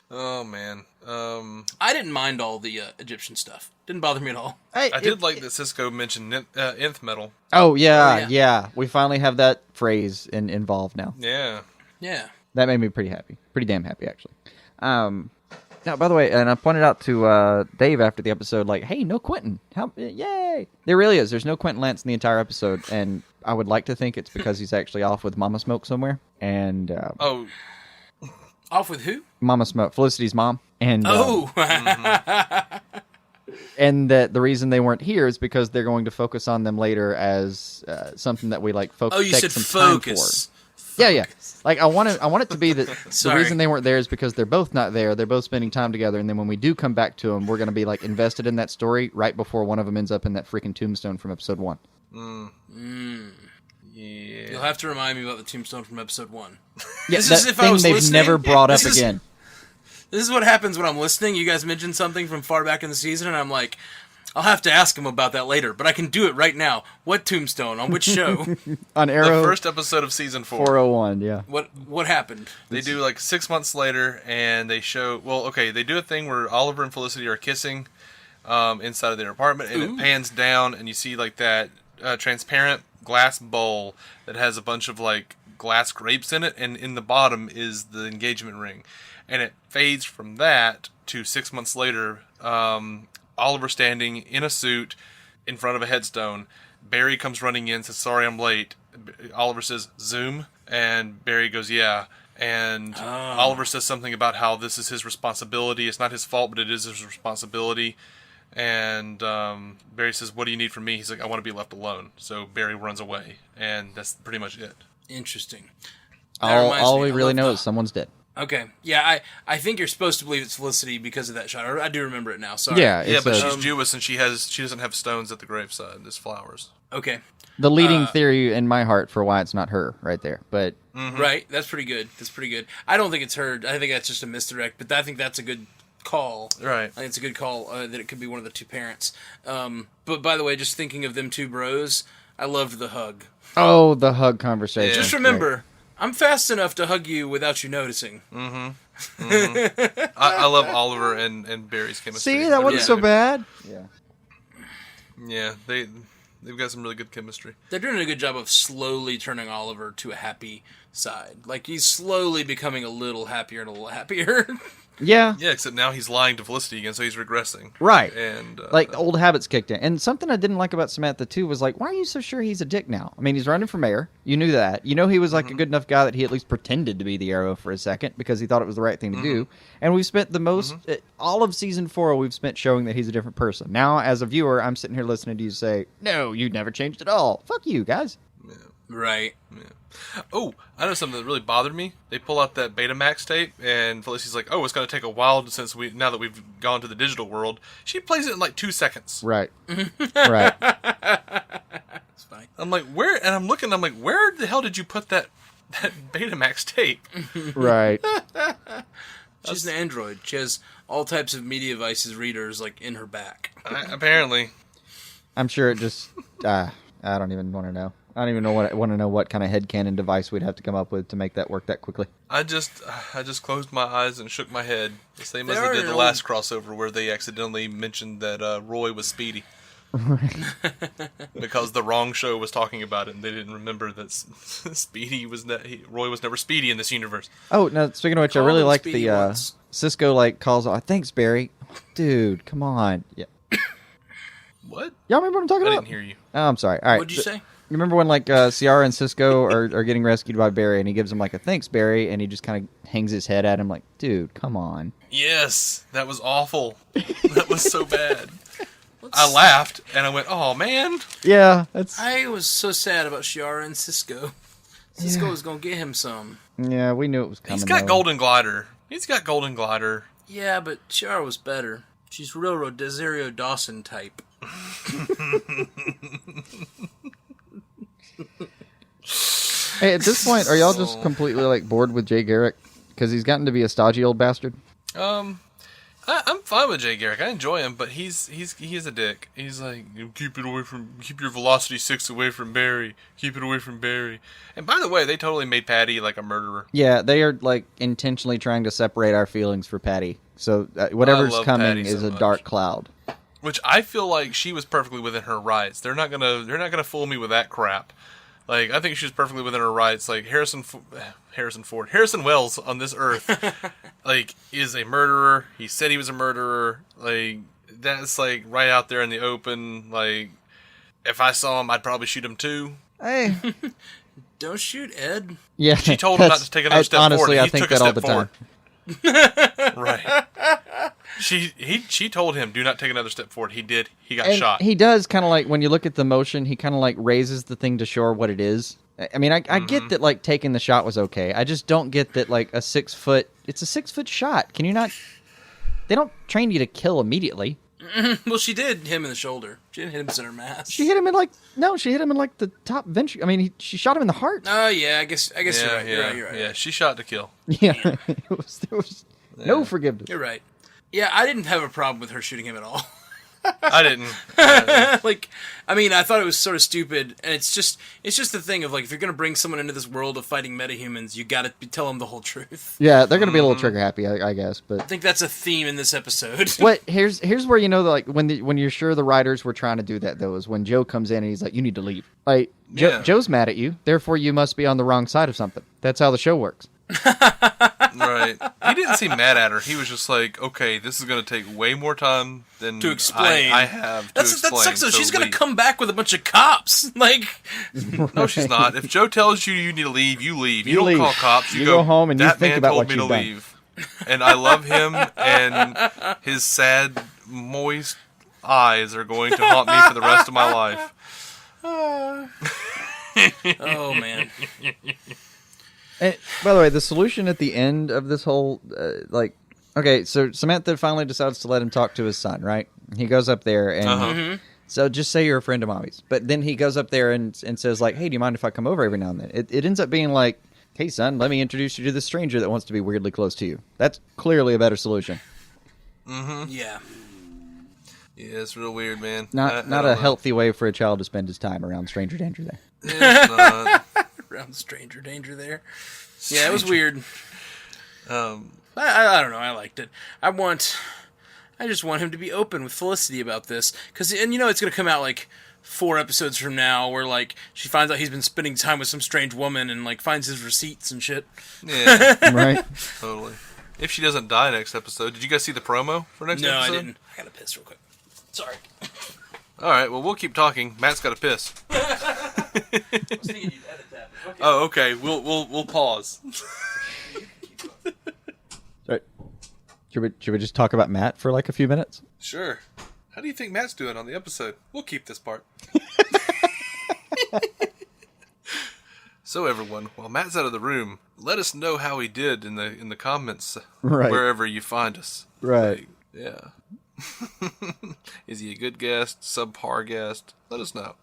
Speaker 1: Oh man,
Speaker 3: I didn't mind all the Egyptian stuff. Didn't bother me at all.
Speaker 1: I did like that Cisco mentioned nth metal.
Speaker 2: Oh yeah. We finally have that phrase involved now.
Speaker 1: Yeah.
Speaker 2: That made me pretty happy. Pretty damn happy, actually. Now, by the way, and I pointed out to Dave after the episode, like, hey, no Quentin. Yay! There really is. There's no Quentin Lance in the entire episode, and I would like to think it's because he's actually off with Mama Smoke somewhere. And
Speaker 3: off with who?
Speaker 2: Mama Smoke, Felicity's mom. And and that the reason they weren't here is because they're going to focus on them later as something that we like focus.
Speaker 3: Oh, you said
Speaker 2: some
Speaker 3: focus.
Speaker 2: Time for. Yeah. Like I want it to be that the reason they weren't there is because they're both not there. They're both spending time together, and then when we do come back to them, we're going to be like invested in that story right before one of them ends up in that freaking tombstone from episode 1.
Speaker 1: Yeah.
Speaker 3: You'll have to remind me about the tombstone from episode 1.
Speaker 2: Yeah,
Speaker 3: this
Speaker 2: that
Speaker 3: is if
Speaker 2: thing
Speaker 3: I was
Speaker 2: they've
Speaker 3: listening.
Speaker 2: never brought up again.
Speaker 3: This is what happens when I'm listening. You guys mentioned something from far back in the season, and I'm like, I'll have to ask him about that later, but I can do it right now. What tombstone? On which show?
Speaker 2: On Arrow.
Speaker 1: The first episode of season 4.
Speaker 2: 401, yeah.
Speaker 3: What happened?
Speaker 1: They do like 6 months later, and they show... Well, okay, they do a thing where Oliver and Felicity are kissing inside of their apartment, and it pans down, and you see like that transparent glass bowl that has a bunch of like glass grapes in it, and in the bottom is the engagement ring. And it fades from that to 6 months later... Oliver standing in a suit in front of a headstone. Barry comes running in, says, sorry, I'm late. Oliver says, Zoom. And Barry goes, yeah. And Oliver says something about how this is his responsibility. It's not his fault, but it is his responsibility. And Barry says, what do you need from me? He's like, I want to be left alone. So Barry runs away. And that's pretty much it.
Speaker 3: Interesting.
Speaker 2: All we really know is someone's dead.
Speaker 3: Okay, yeah, I think you're supposed to believe it's Felicity because of that shot. I do remember it now. Sorry.
Speaker 2: Yeah,
Speaker 1: but she's Jewish and she doesn't have stones at the graveside. There's flowers.
Speaker 3: Okay.
Speaker 2: The leading theory in my heart for why it's not her, right there. But
Speaker 3: right, that's pretty good. I don't think it's her. I think that's just a misdirect. But I think that's a good call.
Speaker 1: Right.
Speaker 3: I think it's a good call that it could be one of the two parents. But by the way, just thinking of them two bros, I loved the hug.
Speaker 2: Oh, the hug conversation.
Speaker 1: Yeah.
Speaker 3: Just remember. I'm fast enough to hug you without you noticing.
Speaker 1: I love Oliver and Barry's chemistry.
Speaker 2: See, that wasn't so bad.
Speaker 1: Yeah, they've got some really good chemistry.
Speaker 3: They're doing a good job of slowly turning Oliver to a happy side. Like, he's slowly becoming a little happier and a little happier.
Speaker 2: Yeah.
Speaker 1: Yeah, except now he's lying to Felicity again, so he's regressing.
Speaker 2: Right.
Speaker 1: And
Speaker 2: like, old habits kicked in. And something I didn't like about Samantha, too, was like, why are you so sure he's a dick now? I mean, he's running for mayor. You knew that. You know he was, like, a good enough guy that he at least pretended to be the Arrow for a second because he thought it was the right thing to do. And we've spent the most... all of Season 4, we've spent showing that he's a different person. Now, as a viewer, I'm sitting here listening to you say, no, you never changed at all. Fuck you, guys.
Speaker 1: Yeah.
Speaker 3: Right.
Speaker 1: Yeah. Oh, I know something that really bothered me. They pull out that Betamax tape, and Felicity's like, "Oh, it's going to take a while now that we've gone to the digital world." She plays it in like 2 seconds.
Speaker 2: Right. Right.
Speaker 3: It's fine.
Speaker 1: I'm like, where? And I'm looking. I'm like, where the hell did you put that Betamax tape?
Speaker 2: Right.
Speaker 3: She's an android. She has all types of media devices readers like in her back.
Speaker 1: Apparently.
Speaker 2: I'm sure it just... I don't even want to know. I don't even want to know what kind of headcanon device we'd have to come up with to make that work that quickly.
Speaker 1: I just closed my eyes and shook my head, the same as they did the last crossover where they accidentally mentioned that Roy was Speedy. Because the wrong show was talking about it, and they didn't remember that Roy was never Speedy in this universe.
Speaker 2: Oh, now speaking of which, I really like the Cisco calls. Oh, thanks, Barry. Dude, come on. Yeah.
Speaker 1: What?
Speaker 2: Y'all remember what I'm talking about?
Speaker 1: I didn't hear you.
Speaker 2: Oh, I'm sorry. All right.
Speaker 3: What'd you say?
Speaker 2: You remember when Ciara and Cisco are getting rescued by Barry, and he gives him a thanks, Barry, and he just kind of hangs his head at him like, dude, come on.
Speaker 1: Yes, that was awful. That was so bad. I laughed and I went, "Oh man."
Speaker 2: Yeah,
Speaker 3: I was so sad about Ciara and Cisco. Cisco was gonna get him some.
Speaker 2: Yeah, we knew it was coming.
Speaker 1: He's got Golden Glider.
Speaker 3: Yeah, but Chiara was better. She's real Rosario Dawson type.
Speaker 2: Hey, at this point, are y'all just completely like bored with Jay Garrick because he's gotten to be a stodgy old bastard?
Speaker 1: I'm fine with Jay Garrick. I enjoy him, but he is a dick. He's like, keep your Velocity 6 away from Barry. Keep it away from Barry. And by the way, they totally made Patty like a murderer.
Speaker 2: Yeah, they are like intentionally trying to separate our feelings for Patty. So whatever's coming
Speaker 1: Patty
Speaker 2: is
Speaker 1: so
Speaker 2: a
Speaker 1: much.
Speaker 2: dark cloud.
Speaker 1: Which I feel like she was perfectly within her rights. They're not gonna fool me with that crap. Like, I think she was perfectly within her rights. Like Harrison Wells on this earth, like, is a murderer. He said he was a murderer. Like, that's like right out there in the open. Like, if I saw him, I'd probably shoot him too.
Speaker 2: Hey,
Speaker 3: Don't shoot Ed.
Speaker 2: yeah,
Speaker 1: She told him not to take another step
Speaker 2: honestly,
Speaker 1: forward.
Speaker 2: I
Speaker 1: He
Speaker 2: think
Speaker 1: took a
Speaker 2: that all
Speaker 1: step
Speaker 2: the
Speaker 1: forward.
Speaker 2: time.
Speaker 1: Right. She told him, do not take another step forward. He did. He got
Speaker 2: And
Speaker 1: shot.
Speaker 2: he does kind of like, when you look at the motion, he kind of like raises the thing to show what it is. I mean, I get that like taking the shot was okay. I just don't get that like it's a 6 foot shot. Can you not? They don't train you to kill immediately.
Speaker 3: Well, she did him in the shoulder. She didn't hit him center mass.
Speaker 2: She hit him in like the top ventricle. I mean, she shot him in the heart.
Speaker 3: Oh yeah, I guess
Speaker 1: yeah,
Speaker 3: you're right.
Speaker 1: yeah,
Speaker 3: You're right.
Speaker 1: yeah. She shot to kill.
Speaker 2: Yeah, there was no forgiveness.
Speaker 3: You're right. Yeah, I didn't have a problem with her shooting him at all.
Speaker 1: I didn't.
Speaker 3: Like, I mean, I thought it was sort of stupid, and it's just the thing of like, if you're gonna bring someone into this world of fighting metahumans, you gotta tell them the whole truth.
Speaker 2: Yeah, they're gonna be a little trigger happy, I guess. But
Speaker 3: I think that's a theme in this episode.
Speaker 2: what here's where you know that, like when you're sure the writers were trying to do that though is when Joe comes in and he's like, you need to leave. Like Joe's mad at you, therefore you must be on the wrong side of something. That's how the show works.
Speaker 1: Right. He didn't seem mad at her. He was just like, okay, this is going to take way more time than
Speaker 3: To explain.
Speaker 1: I have to explain.
Speaker 3: That sucks though.
Speaker 1: so
Speaker 3: She's gonna
Speaker 1: leave.
Speaker 3: come back with a bunch of cops. Like,
Speaker 1: No, she's not. If Joe tells you you need to leave, you leave. You don't
Speaker 2: leave.
Speaker 1: call cops. You
Speaker 2: go home and you
Speaker 1: that
Speaker 2: think
Speaker 1: man
Speaker 2: about
Speaker 1: told
Speaker 2: what
Speaker 1: me
Speaker 2: you've
Speaker 1: to
Speaker 2: done."
Speaker 1: leave. And I love him, and his sad, moist eyes are going to haunt me for the rest of my life.
Speaker 3: oh man.
Speaker 2: And, by the way, the solution at the end of this whole, okay, so Samantha finally decides to let him talk to his son, right? He goes up there, and so just say you're a friend of Mommy's. But then he goes up there and says, like, hey, do you mind if I come over every now and then? It ends up being like, hey, son, let me introduce you to this stranger that wants to be weirdly close to you. That's clearly a better solution.
Speaker 3: Yeah.
Speaker 1: Yeah, it's real weird, man.
Speaker 2: Not a healthy way for a child to spend his time around stranger danger there.
Speaker 1: It's not.
Speaker 3: Around stranger danger there. Yeah, it was weird.
Speaker 1: Um,
Speaker 3: I don't know. I liked it. I just want him to be open with Felicity about this, and it's gonna come out like 4 episodes from now, where like she finds out he's been spending time with some strange woman and like finds his receipts and shit.
Speaker 1: yeah,
Speaker 2: Right?
Speaker 1: totally. If she doesn't die next episode, did you guys see the promo for next
Speaker 3: No,
Speaker 1: episode?
Speaker 3: I didn't. I gotta piss real quick. Sorry.
Speaker 1: All right, well, we'll keep talking. Matt's got to piss.
Speaker 3: I was thinking you'd edit that. Okay.
Speaker 1: Oh, okay. We'll pause.
Speaker 2: Right. Should we just talk about Matt for like a few minutes?
Speaker 1: Sure. How do you think Matt's doing on the episode? We'll keep this part. So everyone, while Matt's out of the room, let us know how he did in the comments,
Speaker 2: Right.
Speaker 1: wherever you find us.
Speaker 2: Right.
Speaker 1: Like, yeah. Is he a good guest? Subpar guest? Let us know.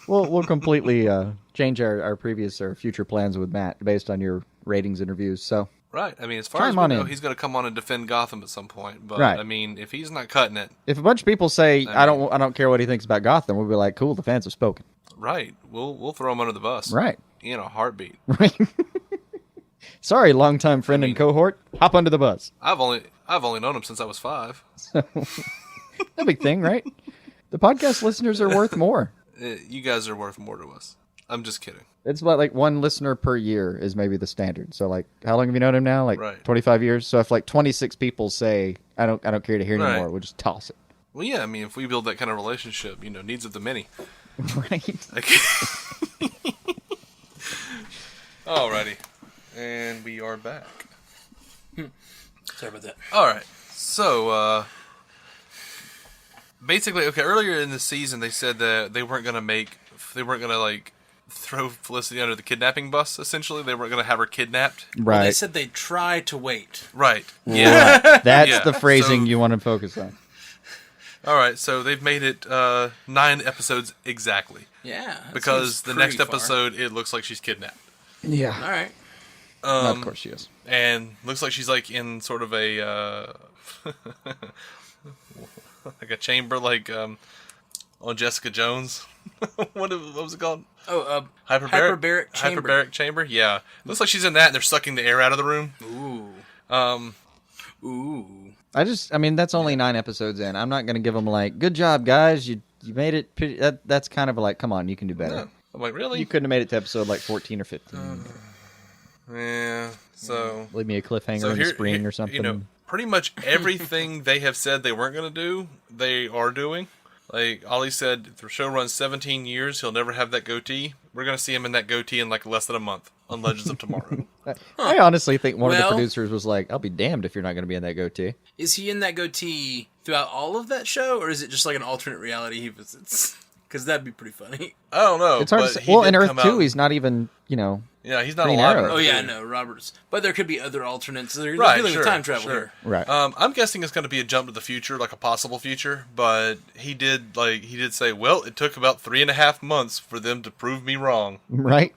Speaker 2: We'll completely change our previous or future plans with Matt based on your ratings and reviews. So
Speaker 1: Right. I mean, as far
Speaker 2: Chime
Speaker 1: as we
Speaker 2: on
Speaker 1: know,
Speaker 2: in.
Speaker 1: he's going to come on and defend Gotham at some point. But
Speaker 2: Right.
Speaker 1: I mean, if he's not cutting it,
Speaker 2: if a bunch of people say
Speaker 1: I
Speaker 2: I don't care what he thinks about Gotham, we'll be like, cool, the fans have spoken.
Speaker 1: right, we'll throw him under the bus.
Speaker 2: Right.
Speaker 1: In a heartbeat.
Speaker 2: Right. Sorry, longtime friend and cohort. Hop under the bus.
Speaker 1: I've only known him since I was 5.
Speaker 2: No big thing, right? The podcast listeners are worth more.
Speaker 1: You guys are worth more to us. I'm just kidding.
Speaker 2: It's about like 1 listener per year is maybe the standard. So like, how long have you known him now? Like
Speaker 1: Right.
Speaker 2: 25 years. So if like 26 people say, I don't care to hear
Speaker 1: Right.
Speaker 2: anymore, we'll just toss it.
Speaker 1: Well, yeah, I mean, if we build that kind of relationship, needs of the many.
Speaker 2: Right.
Speaker 1: Like, alrighty. And we are back.
Speaker 3: Sorry about that.
Speaker 1: Alright. So, basically, okay, earlier in the season, they said that they weren't going to throw Felicity under the kidnapping bus, essentially. They were going to have her kidnapped.
Speaker 2: Right.
Speaker 3: Well, they said they'd try to wait.
Speaker 1: Right. Yeah.
Speaker 2: Right. That's
Speaker 1: Yeah.
Speaker 2: the phrasing
Speaker 1: So-
Speaker 2: you want to focus on.
Speaker 1: All right, so they've made it 9 episodes exactly.
Speaker 3: Yeah. that
Speaker 1: Because
Speaker 3: seems
Speaker 1: the
Speaker 3: pretty
Speaker 1: next
Speaker 3: far.
Speaker 1: episode, it looks like she's kidnapped.
Speaker 2: Yeah.
Speaker 3: All right.
Speaker 2: Of course she is.
Speaker 1: And looks like she's like in sort of a like a chamber, like on Jessica Jones. what was it called?
Speaker 3: Oh,
Speaker 1: Hyperbaric
Speaker 3: chamber.
Speaker 1: Hyperbaric chamber. Yeah, looks like she's in that, and they're sucking the air out of the room.
Speaker 3: Ooh.
Speaker 2: I mean, that's only 9 episodes in. I'm not going to give them like, good job, guys. You made it. That's kind of like, come on, you can do better.
Speaker 1: Yeah. I'm like, really?
Speaker 2: You couldn't have made it to episode like 14 or 15.
Speaker 1: Yeah. So
Speaker 2: Leave me a cliffhanger in the spring or something.
Speaker 1: You know, pretty much everything they have said they weren't going to do, they are doing. Like Ollie said, if the show runs 17 years, he'll never have that goatee. We're going to see him in that goatee in like less than a month on Legends of Tomorrow.
Speaker 2: I honestly think one of the
Speaker 3: Well-
Speaker 2: producers was like, I'll be damned if you're not going to be in that goatee.
Speaker 3: Is he in that goatee throughout all of that show, or is it just like an alternate reality he visits? Because that'd be pretty funny.
Speaker 1: I don't know.
Speaker 2: It's hard
Speaker 1: but
Speaker 2: to say.
Speaker 1: he
Speaker 2: Well,
Speaker 1: did
Speaker 2: in Earth
Speaker 1: come
Speaker 2: 2,
Speaker 1: out-
Speaker 2: he's not even,
Speaker 1: Yeah, he's not
Speaker 2: Green
Speaker 1: alive.
Speaker 2: Arrow.
Speaker 1: in
Speaker 3: Oh
Speaker 1: Earth
Speaker 3: yeah,
Speaker 1: 2.
Speaker 3: no, Roberts. But there could be other alternates. They're
Speaker 1: Right,
Speaker 3: dealing
Speaker 1: sure,
Speaker 3: with time travel
Speaker 1: sure.
Speaker 3: here.
Speaker 2: right.
Speaker 1: I'm guessing it's going to be a jump to the future, like a possible future. But he did say, well, it took about 3.5 months for them to prove me wrong.
Speaker 2: Right?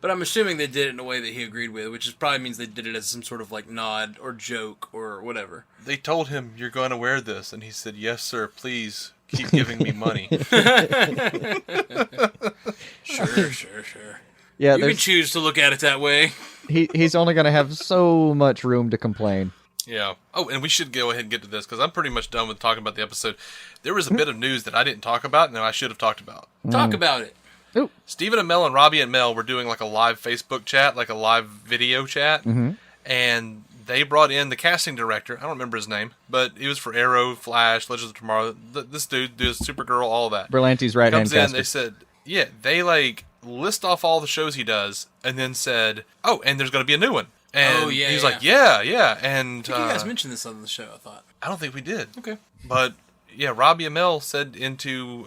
Speaker 3: But I'm assuming they did it in a way that he agreed with, which is probably means they did it as some sort of like nod or joke or whatever.
Speaker 1: They told him, you're going to wear this. And he said, yes, sir, please keep giving me money.
Speaker 3: Sure.
Speaker 2: Yeah,
Speaker 3: You can choose to look at it that way.
Speaker 2: he's only going to have so much room to complain.
Speaker 1: Yeah. Oh, and we should go ahead and get to this, because I'm pretty much done with talking about the episode. There was a bit of news that I didn't talk about, and I should have talked about.
Speaker 3: Talk about it.
Speaker 2: Ooh.
Speaker 1: Stephen and Mel and Robbie and Mel were doing like a live Facebook chat, like a live video chat, and they brought in the casting director. I don't remember his name, but he was for Arrow, Flash, Legends of Tomorrow. This dude does Supergirl, all of that.
Speaker 2: Berlanti's right-hand
Speaker 1: Comes in,
Speaker 2: caster.
Speaker 1: they said, yeah, they like list off all the shows he does, and then said, oh, and there's going to be a new one. And
Speaker 3: yeah,
Speaker 1: he's
Speaker 3: yeah.
Speaker 1: like, yeah, and
Speaker 3: I think you guys mentioned this on the show, I thought.
Speaker 1: I don't think we did.
Speaker 3: Okay.
Speaker 1: But yeah, Robbie and Mel said into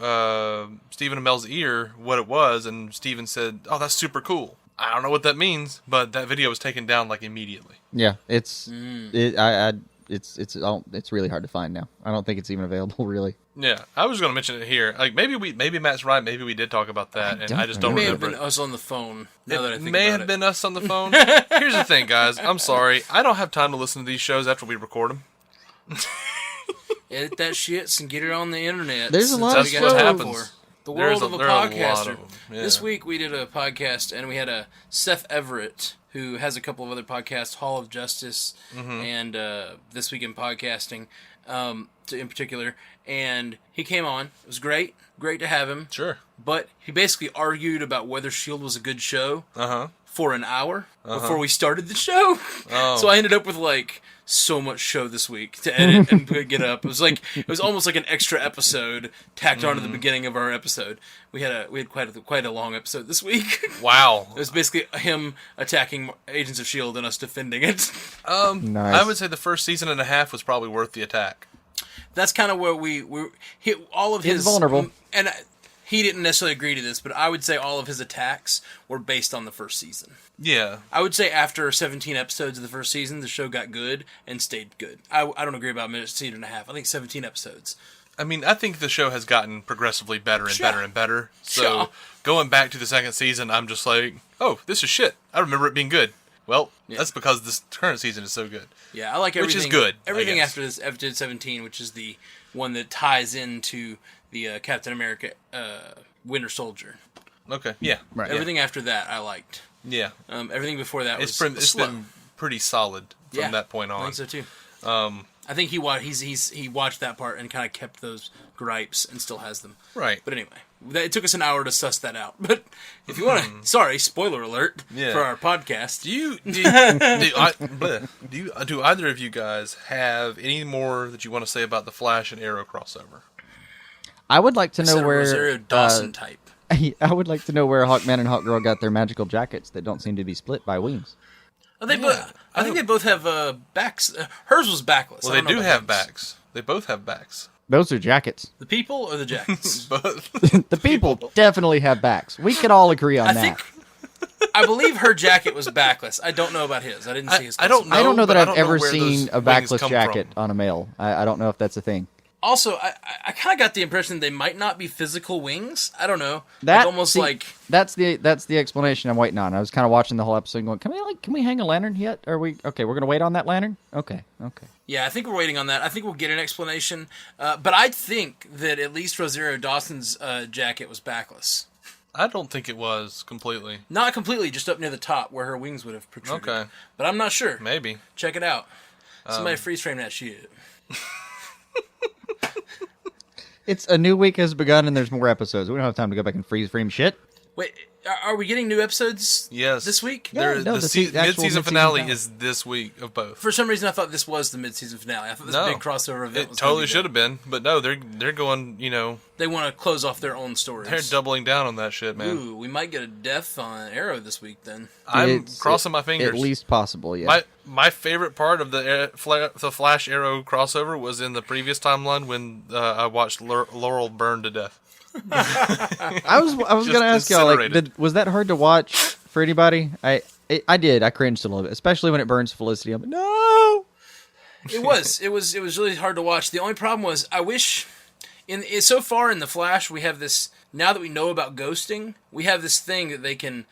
Speaker 1: Stephen and Mel's ear what it was, and Stephen said, "Oh, that's super cool." I don't know what that means, but that video was taken down like immediately.
Speaker 2: Yeah, it's it's really hard to find now. I don't think it's even available, really.
Speaker 1: Yeah, I was going to mention it here. Like maybe Matt's right. Maybe we did talk about that, and I just don't
Speaker 3: It may have
Speaker 1: remember
Speaker 3: been
Speaker 1: it.
Speaker 3: us on the phone. Now that I
Speaker 1: It
Speaker 3: think
Speaker 1: may
Speaker 3: about
Speaker 1: have
Speaker 3: it.
Speaker 1: been us on the phone. Here's the thing, guys. I'm sorry. I don't have time to listen to these shows after we record them.
Speaker 3: Edit that shit and get it on the internet.
Speaker 2: There's a lot
Speaker 3: That's
Speaker 2: of
Speaker 3: what
Speaker 2: shows.
Speaker 3: happens. The world of a
Speaker 1: there are a lot
Speaker 3: podcaster.
Speaker 1: of them, yeah.
Speaker 3: This week we did a podcast, and we had a Seth Everett, who has a couple of other podcasts, Hall of Justice, and This Week in Podcasting, in particular. And he came on. It was great to have him.
Speaker 1: Sure.
Speaker 3: But he basically argued about whether S.H.I.E.L.D. was a good show for an hour before we started the show.
Speaker 1: Oh.
Speaker 3: So I ended up with like so much show this week to edit and get up. It was almost like an extra episode tacked onto the beginning of our episode. We had quite a long episode this week.
Speaker 1: Wow.
Speaker 3: It was basically him attacking Agents of S.H.I.E.L.D. and us defending it.
Speaker 2: Nice.
Speaker 1: I would say the first season and a half was probably worth the attack.
Speaker 3: That's kind of where we hit all of his...
Speaker 2: He's vulnerable.
Speaker 3: And he didn't necessarily agree to this, but I would say all of his attacks were based on the first season.
Speaker 1: Yeah.
Speaker 3: I would say after 17 episodes of the first season, the show got good and stayed good. I don't agree about season and a half. I think 17 episodes.
Speaker 1: I mean, I think the show has gotten progressively better and
Speaker 3: Sure.
Speaker 1: better and better. So
Speaker 3: Sure.
Speaker 1: going back to the second season, I'm just like, oh, this is shit. I remember it being good. Well, that's because this current season is so good.
Speaker 3: Yeah, I like
Speaker 1: Which
Speaker 3: everything.
Speaker 1: is good, I
Speaker 3: Everything
Speaker 1: guess.
Speaker 3: after this episode 17, which is the one that ties into the Captain America Winter Soldier.
Speaker 1: Okay. Yeah.
Speaker 2: Right.
Speaker 3: Everything after that, I liked.
Speaker 1: Yeah.
Speaker 3: Everything before that was
Speaker 1: It's
Speaker 3: slow.
Speaker 1: been pretty solid from that point on.
Speaker 3: I think so too. I think he watched that part and kind of kept those gripes and still has them.
Speaker 1: Right.
Speaker 3: But anyway, it took us an hour to suss that out. But if you want to, sorry, spoiler alert for our podcast.
Speaker 1: Do either of you guys have any more that you want to say about the Flash and Arrow crossover?
Speaker 2: I would like to know where
Speaker 3: Rosario Dawson type.
Speaker 2: I would like to know where Hawkman and Hawkgirl got their magical jackets that don't seem to be split by wings.
Speaker 3: I think they both have backs. Hers was backless.
Speaker 1: Well,
Speaker 3: I
Speaker 1: they
Speaker 3: don't know
Speaker 1: do
Speaker 3: about
Speaker 1: have
Speaker 3: his.
Speaker 1: backs. They both have backs.
Speaker 2: Those are jackets.
Speaker 3: The people or the jackets?
Speaker 1: Both.
Speaker 2: The people definitely have backs. We could all agree on that.
Speaker 3: I believe her jacket was backless. I don't know about his. I didn't see his.
Speaker 1: I don't
Speaker 2: know that I've ever
Speaker 1: where
Speaker 2: seen a backless jacket on a male. I don't know if that's a thing.
Speaker 3: Also, I kind of got the impression they might not be physical wings. I don't know. That's
Speaker 2: the explanation I'm waiting on. I was kind of watching the whole episode and going, can we hang a lantern yet? Are we okay? We're gonna wait on that lantern. Okay.
Speaker 3: Yeah, I think we're waiting on that. I think we'll get an explanation. But I think that at least Rosario Dawson's jacket was backless.
Speaker 1: I don't think it was completely.
Speaker 3: Not completely, just up near the top where her wings would have protruded.
Speaker 1: Okay.
Speaker 3: But I'm not sure.
Speaker 1: Maybe.
Speaker 3: Check it out. Somebody freeze frame that shit.
Speaker 2: It's a new week has begun and there's more episodes. We don't have time to go back and freeze frame shit.
Speaker 3: Wait, are we getting new episodes this week?
Speaker 2: Yeah,
Speaker 1: the mid-season finale is this week of both.
Speaker 3: For some reason, I thought this was the mid-season finale. I thought this big crossover event was
Speaker 1: totally should have been, but no, they're going,
Speaker 3: They want to close off their own stories.
Speaker 1: They're doubling down on that shit, man.
Speaker 3: Ooh, we might get a death on Arrow this week, then.
Speaker 1: I'm crossing my fingers.
Speaker 2: At least possible, yeah.
Speaker 1: My favorite part of the Flash Arrow crossover was in the previous timeline when I watched Laurel burn to death.
Speaker 2: I was going to ask y'all, was that hard to watch for anybody? I did. I cringed a little bit, especially when it burns Felicity. I'm like, no.
Speaker 3: It was really hard to watch. The only problem was I wish so far in the Flash we have this. Now that we know about ghosting, we have this thing that they can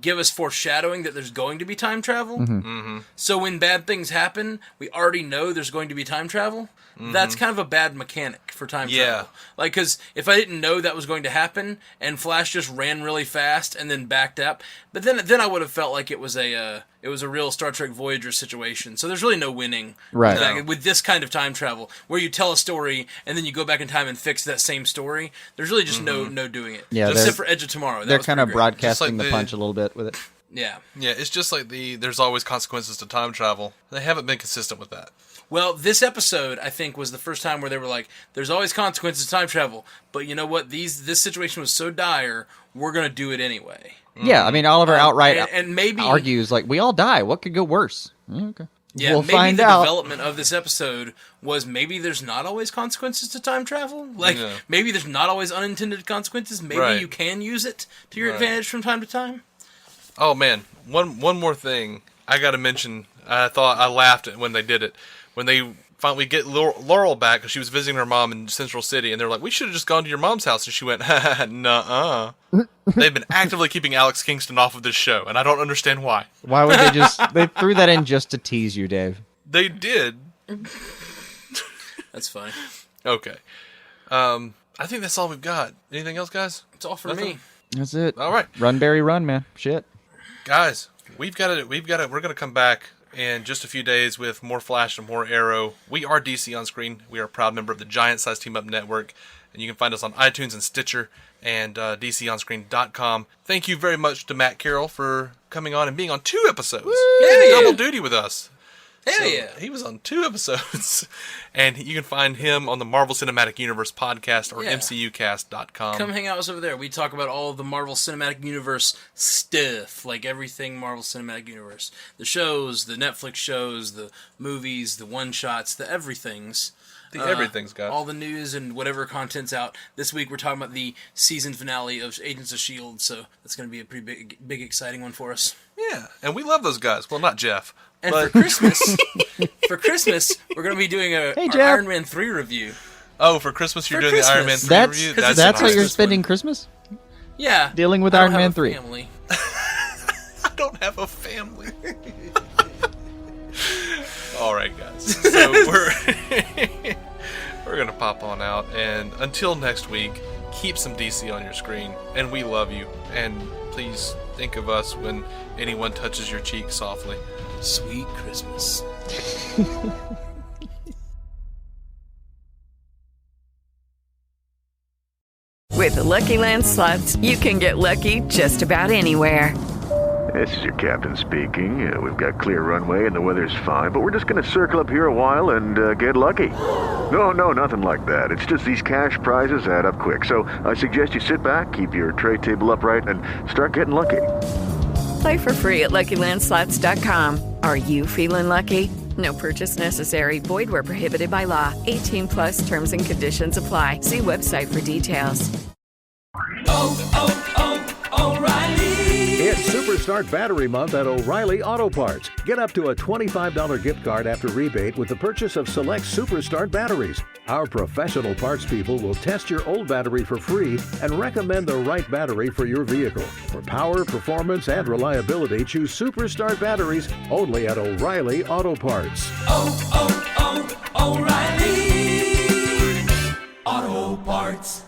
Speaker 3: give us foreshadowing that there's going to be time travel.
Speaker 2: Mm-hmm.
Speaker 1: Mm-hmm.
Speaker 3: So when bad things happen, we already know there's going to be time travel. Mm-hmm. That's kind of a bad mechanic for time travel. Like, because if I didn't know that was going to happen, and Flash just ran really fast and then backed up, but then I would have felt like it was a real Star Trek Voyager situation. So there's really no winning with this kind of time travel, where you tell a story and then you go back in time and fix that same story. There's really just no doing it.
Speaker 2: Yeah,
Speaker 3: except for Edge of Tomorrow.
Speaker 2: They're kind of broadcasting the punch a little bit with it.
Speaker 3: Yeah.
Speaker 1: Yeah, it's just like there's always consequences to time travel. They haven't been consistent with that.
Speaker 3: Well, this episode, I think, was the first time where they were like, there's always consequences to time travel, but you know what? This situation was so dire, we're going to do it anyway.
Speaker 2: Yeah, I mean, Oliver outright
Speaker 3: and maybe
Speaker 2: argues, like, we all die. What could go worse? Okay.
Speaker 3: Yeah,
Speaker 2: we'll
Speaker 3: maybe
Speaker 2: find
Speaker 3: the
Speaker 2: out.
Speaker 3: Development of this episode was maybe there's not always consequences to time travel. Like, maybe there's not always unintended consequences. Maybe you can use it to your advantage from time to time.
Speaker 1: Oh, man. One more thing I got to mention. I laughed when they did it. When they finally get Laurel back, because she was visiting her mom in Central City, and they're like, we should have just gone to your mom's house. And she went, nuh-uh. They've been actively keeping Alex Kingston off of this show, and I don't understand why.
Speaker 2: Why would they threw that in just to tease you, Dave.
Speaker 1: They did.
Speaker 3: That's funny.
Speaker 1: Okay. I think that's all we've got. Anything else, guys?
Speaker 3: It's all for me.
Speaker 2: That's it.
Speaker 1: All right.
Speaker 2: Run, Barry, run, man. Shit.
Speaker 1: Guys, we're going to come back in just a few days with more Flash and more Arrow. We are DC On Screen. We are a proud member of the Giant Size Team Up Network. And you can find us on iTunes and Stitcher and DCOnScreen.com. Thank you very much to Matt Carroll for coming on and being on 2 episodes. He had double duty with us.
Speaker 3: Hell yeah.
Speaker 1: He was on 2 episodes. And you can find him on the Marvel Cinematic Universe podcast or MCUcast.com.
Speaker 3: Come hang out with us over there. We talk about all of the Marvel Cinematic Universe stuff, like everything Marvel Cinematic Universe. The shows, the Netflix shows, the movies, the one-shots, the everythings.
Speaker 1: The everything's got.
Speaker 3: All the news and whatever content's out. This week we're talking about the season finale of Agents of S.H.I.E.L.D., so that's going to be a pretty big, exciting one for us.
Speaker 1: Yeah, and we love those guys. Well, not Jeff.
Speaker 3: And for Christmas, we're going to be doing our Iron Man 3 review.
Speaker 1: Oh, for Christmas you're doing the Iron Man 3 review?
Speaker 2: That's how you're spending Christmas?
Speaker 3: Yeah.
Speaker 2: Dealing with Iron Man 3.
Speaker 3: Family.
Speaker 1: I don't have a family. All right, guys. So we're going to pop on out. And until next week, keep some DC on your screen. And we love you. And please think of us when anyone touches your cheek softly.
Speaker 3: Sweet Christmas.
Speaker 4: With the Lucky Land Slots, you can get lucky just about anywhere.
Speaker 5: This is your captain speaking. We've got clear runway and the weather's fine, but we're just going to circle up here a while and get lucky. No, nothing like that. It's just these cash prizes add up quick. So I suggest you sit back, keep your tray table upright, and start getting lucky.
Speaker 4: Play for free at LuckyLandSlots.com. Are you feeling lucky? No purchase necessary. Void where prohibited by law. 18 plus terms and conditions apply. See website for details.
Speaker 6: It's Superstart Battery Month at O'Reilly Auto Parts. Get up to a $25 gift card after rebate with the purchase of select Superstart batteries. Our professional parts people will test your old battery for free and recommend the right battery for your vehicle. For power, performance, and reliability, choose Superstart batteries only at O'Reilly Auto Parts.
Speaker 7: O'Reilly Auto Parts.